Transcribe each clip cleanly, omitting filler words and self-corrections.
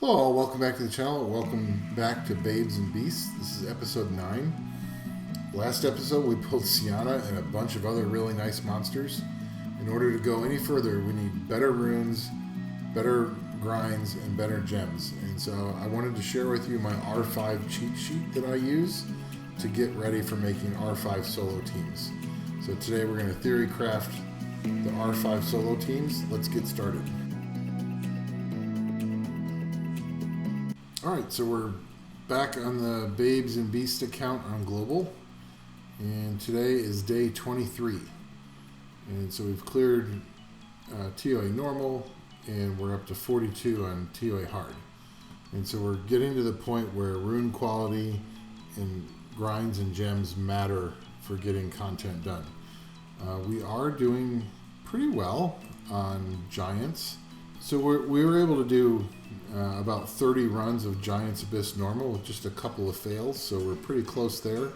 Hello, welcome back to the channel. Welcome back to Babes and Beasts. This is episode 9. Last episode we pulled Xiana and a bunch of other really nice monsters. In order to go any further, we need better runes, better grinds, and better gems. And so I wanted to share with you my R5 cheat sheet that I use to get ready for making R5 solo teams. So today we're going to theory craft the R5 solo teams. Let's get started. Alright, so we're back on the Babes and Beast account on Global, and today is day 23. And so we've cleared TOA normal, and we're up to 42 on TOA hard. And so we're getting to the point where rune quality and grinds and gems matter for getting content done. We are doing pretty well on giants. So we were able to do about 30 runs of Giant's Abyss normal with just a couple of fails, so we're pretty close there.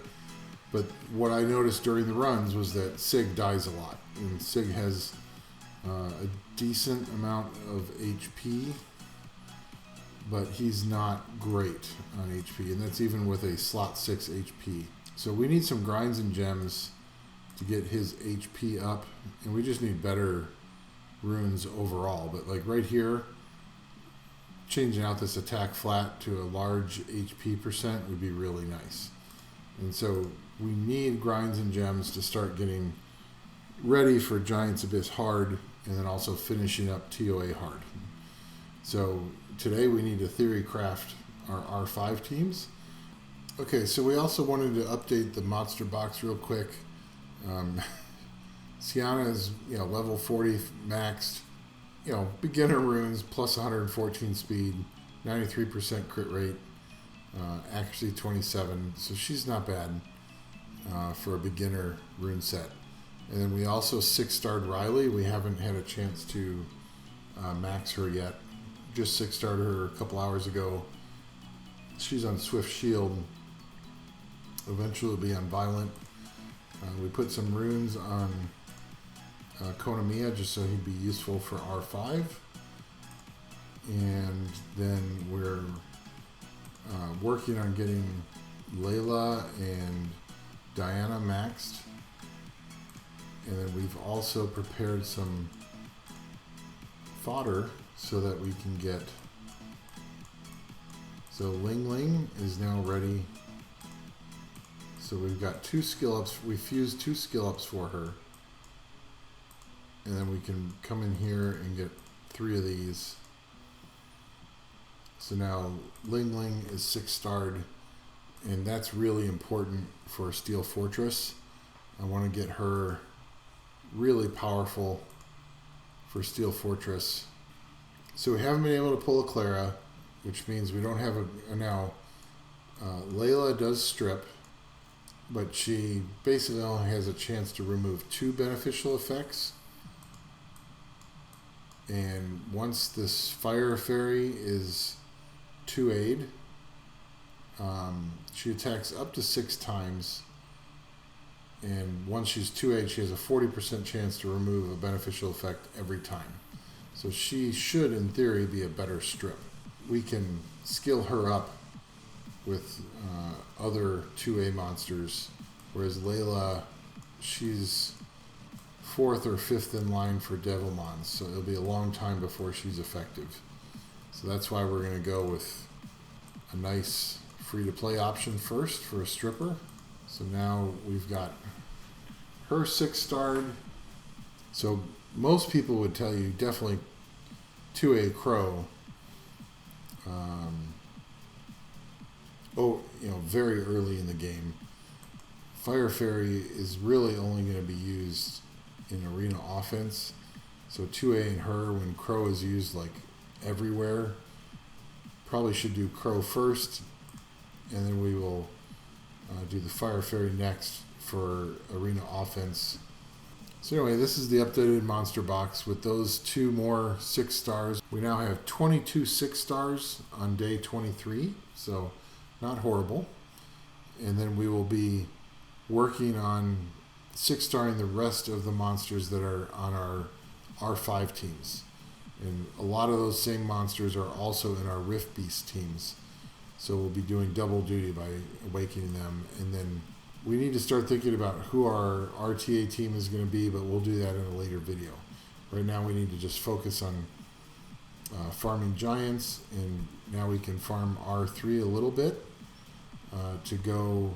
But what I noticed during the runs was that Sig dies a lot, and Sig has a decent amount of HP, but he's not great on HP, and that's even with a slot 6 HP. So we need some grinds and gems to get his HP up, and we just need better runes overall. But like right here, changing out this attack flat to a large HP percent would be really nice. And so we need grinds and gems to start getting ready for Giant's Abyss hard, and then also finishing up TOA hard. So today we need to theory craft our R5 teams. Okay, so we also wanted to update the monster box real quick. Xiana is, level 40 maxed, beginner runes, plus 114 speed, 93% crit rate, accuracy 27, so she's not bad for a beginner rune set. And then we also 6-starred Riley. We haven't had a chance to max her yet. Just 6-starred her a couple hours ago. She's on Swift Shield. Eventually will be on Violent. We put some runes on Konamiya just so he'd be useful for R5, and then we're working on getting Layla and Diana maxed, and then we've also prepared some fodder so that we can get, so Ling Ling is now ready. So we've got 2 skill ups. We fused 2 skill ups for her. And then we can come in here and get 3 of these. So now Ling Ling is 6-starred, and that's really important for Steel Fortress. I want to get her really powerful for Steel Fortress. So we haven't been able to pull a Clara, which means we don't have a now. Layla does strip, but she basically only has a chance to remove 2 beneficial effects. And once this Fire Fairy is 2-aid, she attacks up to 6 times. And once she's 2-aid, she has a 40% chance to remove a beneficial effect every time. So she should, in theory, be a better strip. We can skill her up with other 2A monsters, whereas Layla, she's 4th or 5th in line for Devilmons, so it'll be a long time before she's effective. So that's why we're going to go with a nice free-to-play option first for a stripper. So now we've got her 6-starred. So most people would tell you definitely 2A Crow. Very early in the game. Fire Fairy is really only going to be used in arena offense. So 2A in her when Crow is used like everywhere. Probably should do Crow first, and then we will do the Fire Fairy next for arena offense. So anyway, this is the updated monster box with those 2 more 6-stars. We now have 22 6-stars on day 23, so not horrible. And then we will be working on 6-starring the rest of the monsters that are on our R5 teams. And a lot of those same monsters are also in our Rift Beast teams. So we'll be doing double duty by awakening them. And then we need to start thinking about who our RTA team is going to be, but we'll do that in a later video. Right now we need to just focus on farming giants, and now we can farm R3 a little bit to go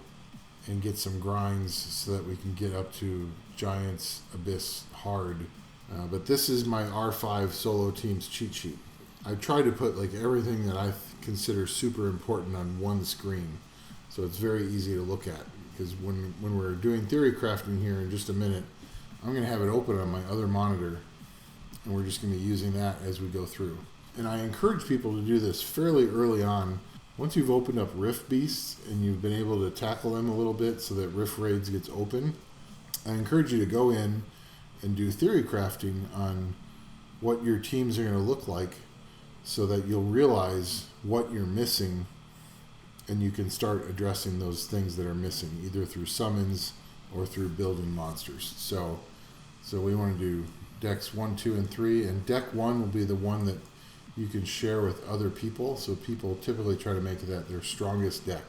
and get some grinds so that we can get up to giants, abyss, hard. But this is my R5 Solo Teams cheat sheet. I try to put like everything that I consider super important on one screen, so it's very easy to look at. Because when we're doing theory crafting here in just a minute, I'm going to have it open on my other monitor, and we're just going to be using that as we go through. And I encourage people to do this fairly early on. Once you've opened up Rift Beasts and you've been able to tackle them a little bit so that Rift Raids gets open, I encourage you to go in and do theory crafting on what your teams are going to look like so that you'll realize what you're missing, and you can start addressing those things that are missing, either through summons or through building monsters. So we want to do decks 1, 2, and 3, and deck 1 will be the one that you can share with other people. So people typically try to make that their strongest deck,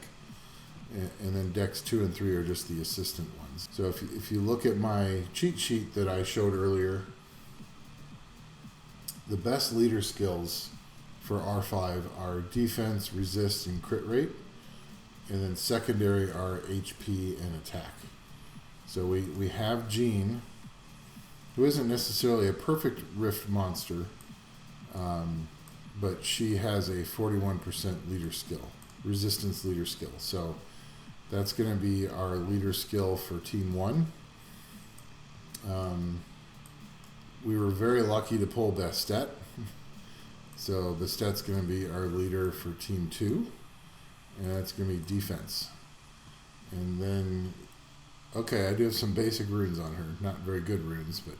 and then decks 2 and 3 are just the assistant ones. So if you look at my cheat sheet that I showed earlier, the best leader skills for R5 are defense, resist, and crit rate. And then secondary are HP and attack. So we have Jean, who isn't necessarily a perfect Rift monster, but she has a 41% leader skill, resistance leader skill. So that's going to be our leader skill for Team 1. We were very lucky to pull Bastet. So Bastet's going to be our leader for Team 2. And that's going to be defense. And then, okay, I do have some basic runes on her. Not very good runes, but...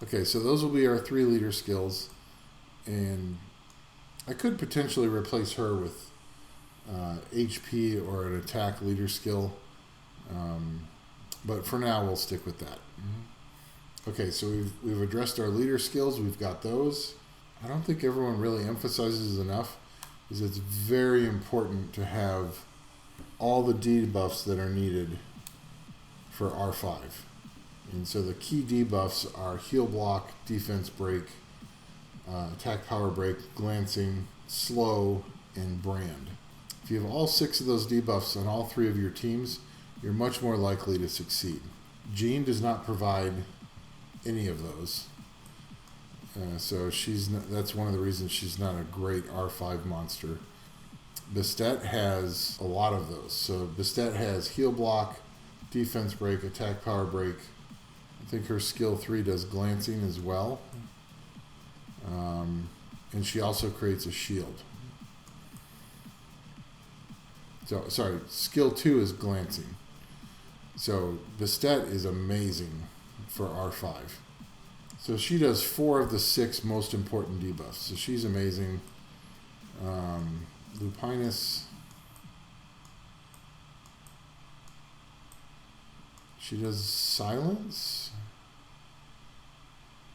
Okay, so those will be our 3 leader skills. And I could potentially replace her with HP or an attack leader skill. But for now, we'll stick with that. Okay, so we've addressed our leader skills. We've got those. I don't think everyone really emphasizes enough is it's very important to have all the debuffs that are needed for R5. And so the key debuffs are heal block, defense break, attack power break, glancing, slow, and brand. If you have all 6 of those debuffs on all 3 of your teams, you're much more likely to succeed. Jean does not provide any of those. So that's one of the reasons she's not a great R5 monster. Bastet has a lot of those. So Bastet has heal block, defense break, attack power break. I think her skill 3 does glancing as well. And she also creates a shield. So, sorry, skill 2 is glancing. So Bastet is amazing for R5. So she does 4 of the 6 most important debuffs. So she's amazing. Lupinus. She does silence.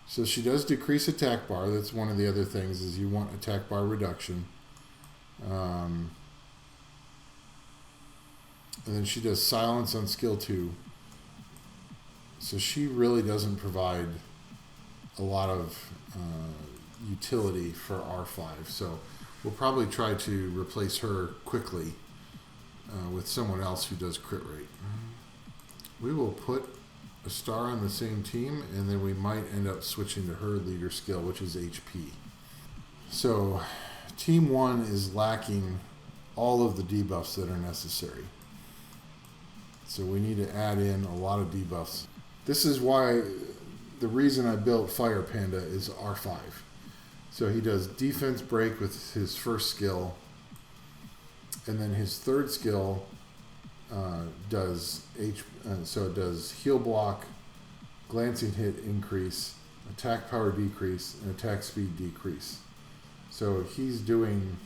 So she does decrease attack bar. That's one of the other things is you want attack bar reduction. And then she does silence on skill 2. So she really doesn't provide a lot of utility for R5. So we'll probably try to replace her quickly with someone else who does crit rate. We will put a star on the same team, and then we might end up switching to her leader skill, which is HP. So Team 1 is lacking all of the debuffs that are necessary. So we need to add in a lot of debuffs. This is why the reason I built Fire Panda is R5. So he does defense break with his first skill, and then his third skill does heal block, glancing hit increase, attack power decrease, and attack speed decrease. So he's doing,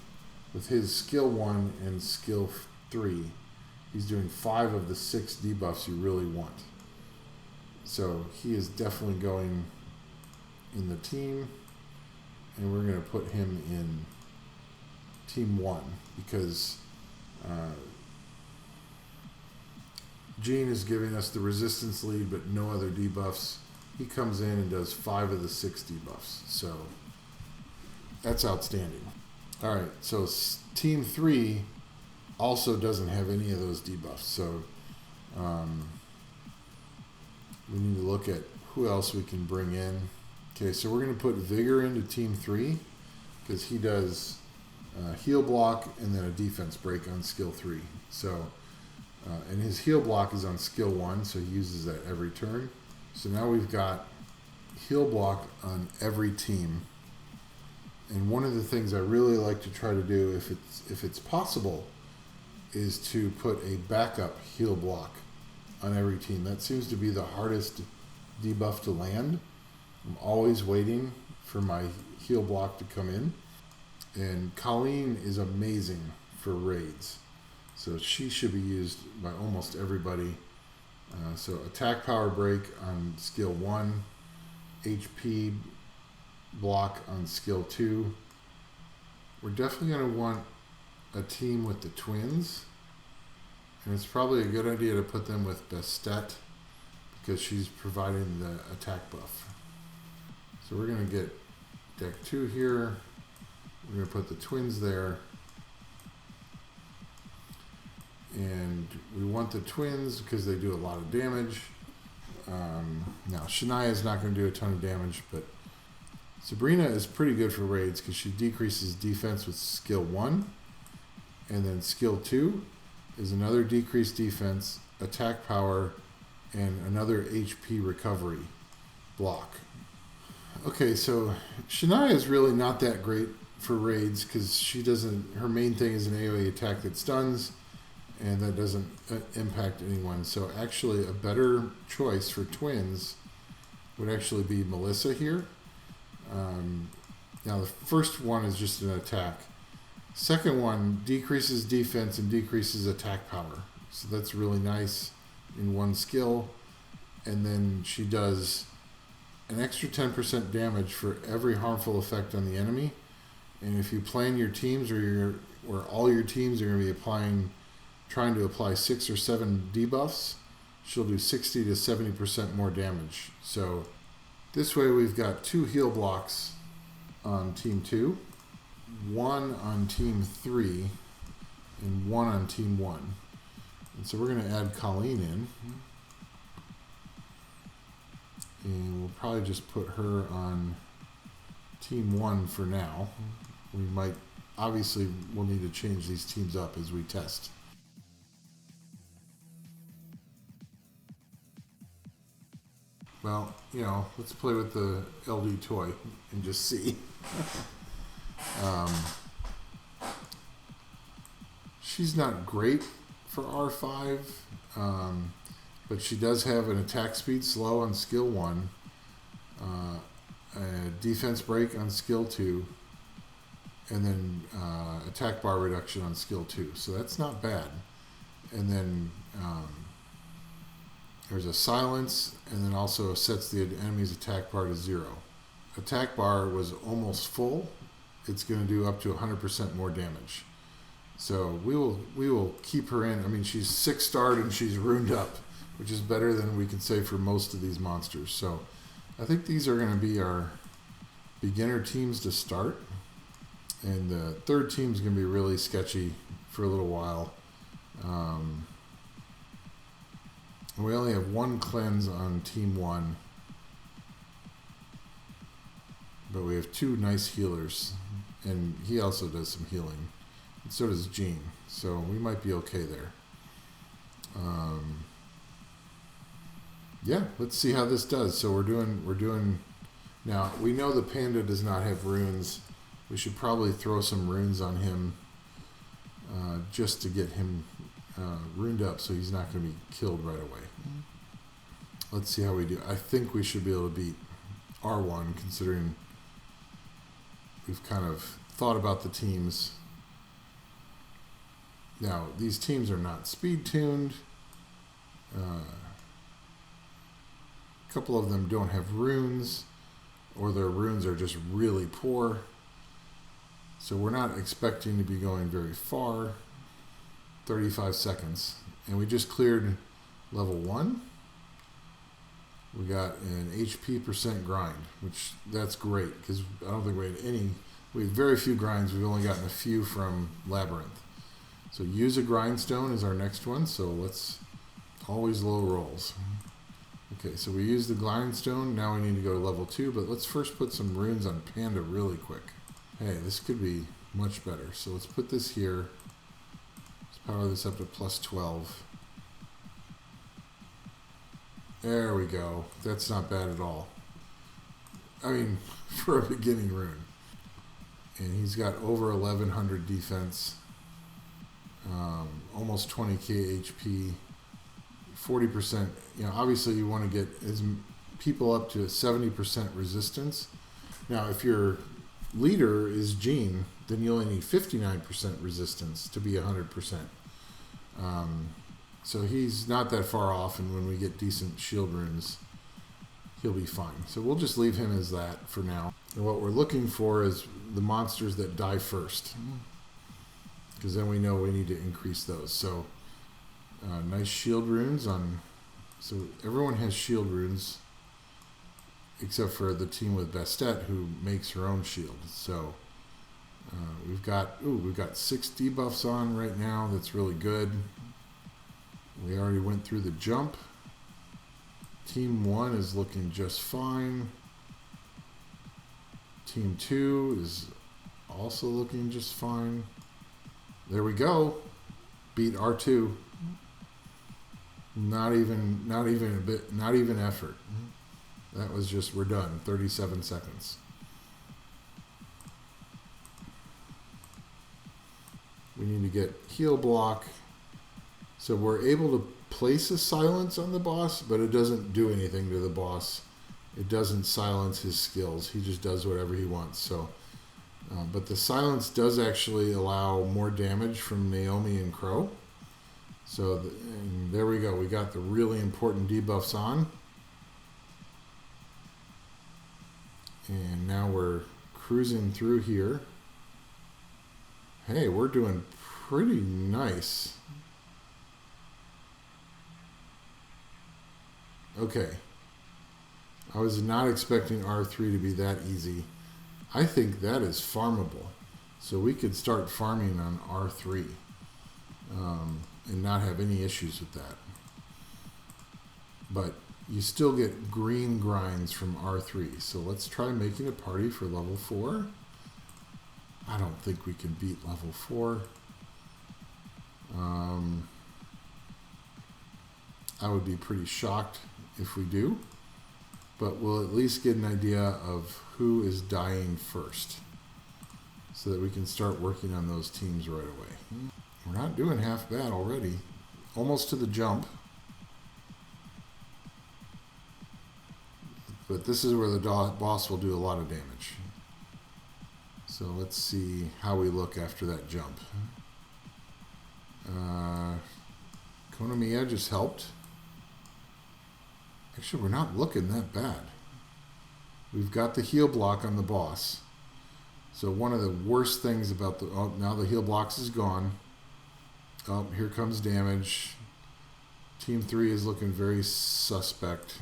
with his skill 1 and skill 3, he's doing 5 of the 6 debuffs you really want. So he is definitely going in the team. and we're going to put him in Team 1 because Gene is giving us the resistance lead, but no other debuffs. He comes in and does 5 of the 6 debuffs, so that's outstanding. All right, so Team 3 also doesn't have any of those debuffs, so we need to look at who else we can bring in. Okay, so we're going to put Vigor into Team 3 because he does heal block and then a defense break on skill 3. So, and his heal block is on skill 1, so he uses that every turn. So now we've got heal block on every team. And one of the things I really like to try to do, if it's possible, is to put a backup heal block on every team. That seems to be the hardest debuff to land. I'm always waiting for my heal block to come in. And Colleen is amazing for raids. So she should be used by almost everybody. So attack power break on skill 1, HP block on skill 2. We're definitely going to want a team with the twins. And it's probably a good idea to put them with Bastet because she's providing the attack buff. So we're going to get deck 2 here. We're going to put the twins there. And we want the twins because they do a lot of damage. Now, Xiana is not going to do a ton of damage, but Sabrina is pretty good for raids because she decreases defense with skill 1. And then skill 2 is another decreased defense, attack power, and another HP recovery block. Okay, so Xiana is really not that great for raids because her main thing is an AoE attack that stuns, and that doesn't impact anyone. So actually a better choice for twins would actually be Melissa here. Now the first one is just an attack. Second one decreases defense and decreases attack power. So that's really nice in one skill. And then she does an extra 10% damage for every harmful effect on the enemy. And if you plan your teams or all your teams are going to be trying to apply 6 or 7 debuffs, she'll do 60 to 70% more damage. So this way we've got 2 heal blocks on Team 2, 1 on Team 3, and 1 on Team 1. And so we're going to add Colleen in. And we'll probably just put her on Team 1 for now. We'll need to change these teams up as we test. Well, let's play with the LD toy and just see. She's not great for R5, but she does have an attack speed slow on skill 1, a defense break on skill 2, and then attack bar reduction on skill 2. So that's not bad. And then there's a silence, and then also sets the enemy's attack bar to 0. Attack bar was almost full. It's going to do up to 100% more damage. So we will keep her in. I mean, she's 6-starred and she's runed up, which is better than we can say for most of these monsters. So I think these are going to be our beginner teams to start. And the third team is going to be really sketchy for a little while. We only have 1 cleanse on Team 1. But we have 2 nice healers. And he also does some healing. And so does Gene. So we might be okay there. Yeah, let's see how this does. So we're doing now. We know the panda does not have runes. We should probably throw some runes on him just to get him runed up so he's not going to be killed right away. Let's see how we do. I think we should be able to beat R1 considering we've kind of thought about the teams. Now, these teams are not speed tuned. A couple of them don't have runes. or their runes are just really poor. So we're not expecting to be going very far. 35 seconds. And we just cleared level 1. We got an HP % grind, which that's great because I don't think we had very few grinds. We've only gotten a few from Labyrinth. So use a grindstone is our next one. So let's always low rolls. Okay, so we use the grindstone. Now we need to go to level 2, but let's first put some runes on Panda really quick. Hey, this could be much better. So let's put this here. Let's power this up to +12. There we go. That's not bad at all. I mean, for a beginning rune. And he's got over 1100 defense, almost 20k HP, 40%. You know, obviously you want to get people up to 70% resistance. Now, if your leader is Jean, then you only need 59% resistance to be 100%. So he's not that far off, and when we get decent shield runes, he'll be fine. So we'll just leave him as that for now. And what we're looking for is the monsters that die first, because then we know we need to increase those. So nice shield runes on. So everyone has shield runes, except for the team with Bastet, who makes her own shield. So we've got 6 debuffs on right now. That's really good. We already went through the jump. Team 1 is looking just fine. Team 2 is also looking just fine. There we go. Beat R2. Not even effort. That was just, we're done. 37 seconds. We need to get heal block. So we're able to place a silence on the boss, but it doesn't do anything to the boss. It doesn't silence his skills. He just does whatever he wants. So, but the silence does actually allow more damage from Naomi and Crow. So and there we go. We got the really important debuffs on. And now we're cruising through here. Hey, we're doing pretty nice. Okay. I was not expecting R3 to be that easy. I think that is farmable. So we could start farming on R3 and not have any issues with that. But you still get green grinds from R3. So let's try making a party for level 4. I don't think we can beat level 4. I would be pretty shocked if we do, but we'll at least get an idea of who is dying first so that we can start working on those teams right away. We're not doing half bad already. Almost to the jump. But this is where the boss will do a lot of damage. So let's see how we look after that jump. Konamiya just helped. Actually, we're not looking that bad. We've got the heal block on the boss. So one of the worst things about the... Oh, now the heal blocks is gone. Oh, here comes damage. Team 3 is looking very suspect.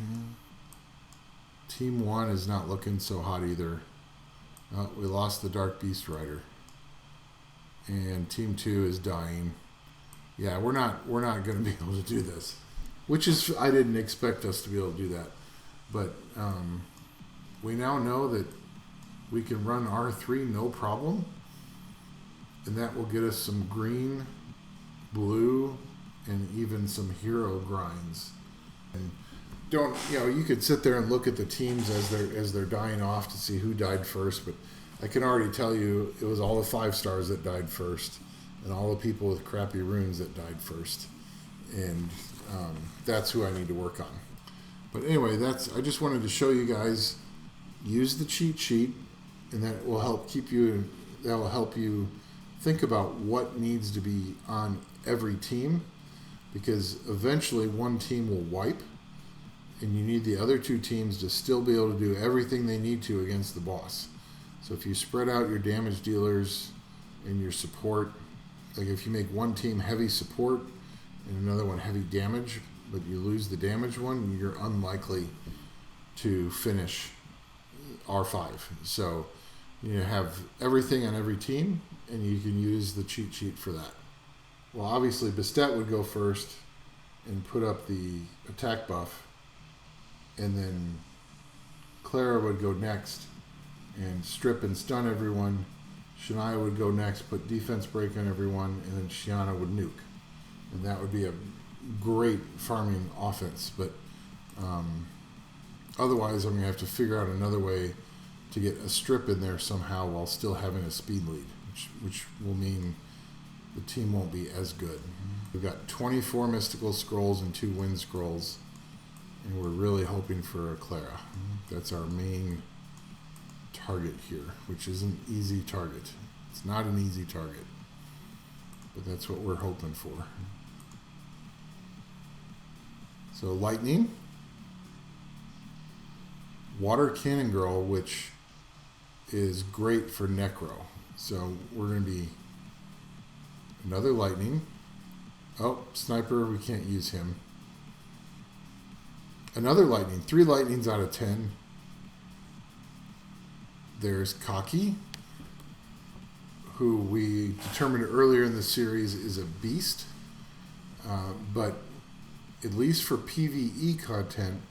Team 1 is not looking so hot either. Oh, we lost the Dark Beast Rider. And Team 2 is dying. Yeah, we're not going to be able to do this. Which is, I didn't expect us to be able to do that. But we now know that we can run R3 no problem. And that will get us some green, blue, and even some hero grinds. And don't, you know, you could sit there and look at the teams as they're dying off to see who died first, but I can already tell you it was all the 5 stars that died first and all the people with crappy runes that died first. And that's who I need to work on. But anyway, I just wanted to show you guys, use the cheat sheet, and that will help you think about what needs to be on every team, because eventually one team will wipe, and you need the other two teams to still be able to do everything they need to against the boss. So if you spread out your damage dealers and your support, like if you make one team heavy support and another one heavy damage, but you lose the damage one, you're unlikely to finish R5. So you have everything on every team, and you can use the cheat sheet for that. Well, obviously, Bastet would go first and put up the attack buff, and then Clara would go next and strip and stun everyone. Shania would go next, put defense break on everyone, and then Xiana would nuke. And that would be a great farming offense, but otherwise I'm going to have to figure out another way to get a strip in there somehow while still having a speed lead, which will mean the team won't be as good. We've got 24 mystical scrolls and 2 wind scrolls, and we're really hoping for a Clara. That's our main target here, which is an easy target. It's not an easy target, but that's what we're hoping for. So lightning, water cannon girl, which is great for necro. So we're going to be another lightning. Oh, sniper, we can't use him. Another lightning, 3 lightnings out of 10. There's Cocky, who we determined earlier in the series is a beast, but at least for PvE content,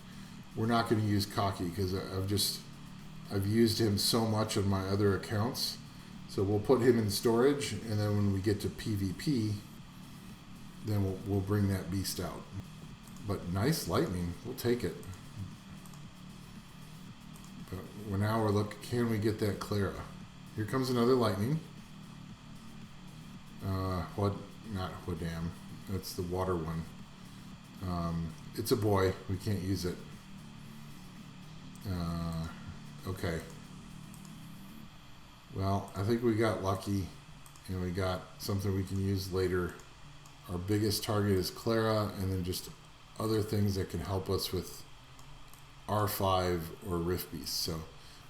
we're not going to use Cocky because I've used him so much on my other accounts. So we'll put him in storage, and then when we get to PvP, then we'll bring that beast out. But nice lightning, we'll take it. But now we're looking, can we get that Clara? Here comes another lightning. Not Huadam, that's the water one. It's a boy, we can't use it. Okay. Well, I think we got lucky, and we got something we can use later. Our biggest target is Clara, and then just other things that can help us with R5 or Rift Beast. So,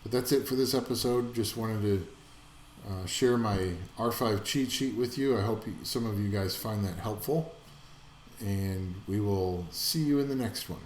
but that's it for this episode. Just wanted to share my R5 cheat sheet with you. I hope some of you guys find that helpful, and we will see you in the next one.